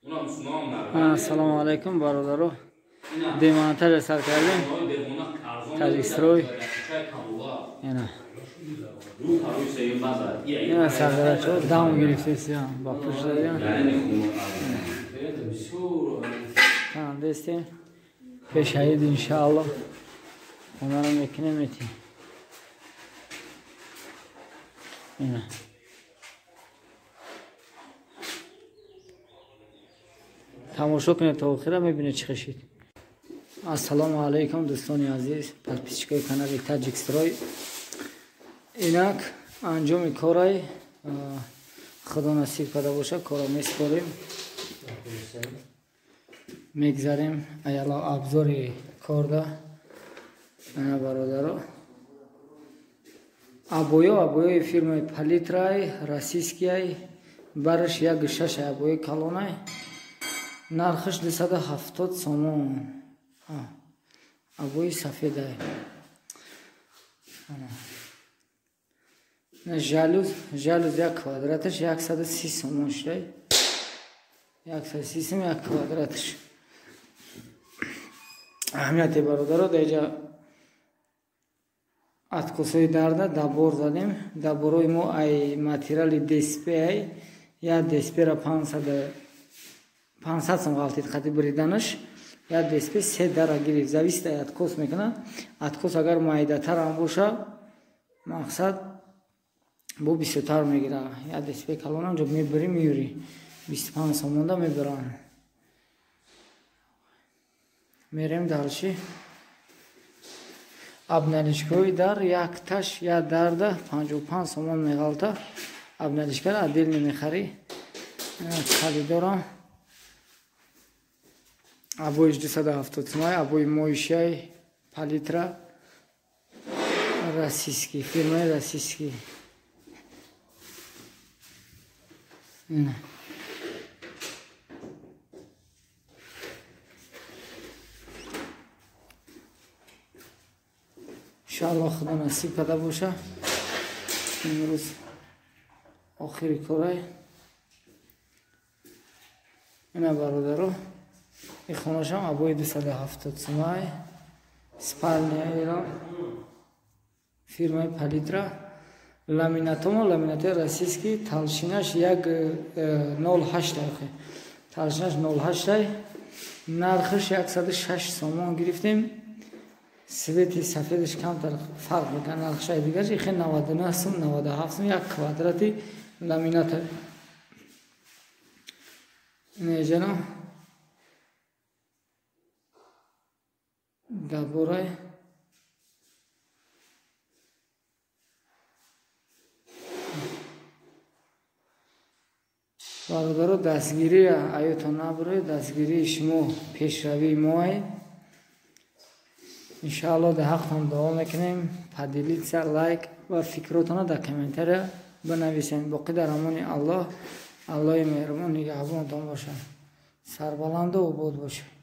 Assalomu alaykum barodaru. Demontaj sar kardیم. Tajikistroy. Yana sargara شد. دام گرفته سیام. با پوش دادیم. tamam desteğim. Peş ayı inşallah. Onların ekine metin. Yine. تماشا کنید تا آخر میبینید چی خشید. السلام علیکم دوستان عزیز، подписчикای کانال تاجیکستروی. اینک انجام کارای خدا نصیب کرده باشه کارا میسپاریم میگذاریم. ایالا ابزار کاردا انا برادرها ابوی فیرمای پالیترای راسیسکیای برش یک شش ابوی کلونای нархаш 270 сомон. Абои сафедай. Жалюз 1 квадраташ 130 сомон шудай. 130 сом 1 квадраташ. Аҳамияти бародаро деҷа откусои дарда дабор задем. Даборои мо ай материали ДСП ай я ДСП-ра 500 сом галтид қати бриданаш я ДСП 3 дара гирифт зависит ай откос мекуна. Откос агар майдатар ам боша мақсад бо бисётар мегира. Я ДСП калона онҷо мебари меюри 25 сом монда мебарам. мерем далши абналишкои дар якташ я дарда 55 сомон меғалта. Абналишкара отдельно мехари. Халидорам абои 270 сомай, абои моишай палитра российский, фирмаи российский. иншаллоҳ худо насиб карда боша. имрӯз охири корай. ина бародаро این خونش هم ابوی 270 سومای سپالنیا ایران فیرمای پالیترا لامینات راسیسکی تالشینش یک 08 دقیقه تالشینش 08 نرخش 106 سومون گرفتیم. سویتی سفیدش کمتر فرق میکنه نرخش دیگرش این 99 سوم 97 سوم یک کوادراتی لامینات نه جناب دابورای برادرو دستگیری ایتون نبره دستگیری شما پیشروی ماه انشاءالله ده حقتون دعا میکنیم. پدیلید سر لایک و فکراتون در کامنتر بنویسین. باقی در امان الله مهربان نگهبانتون باشه. سربلند و عباد باشه.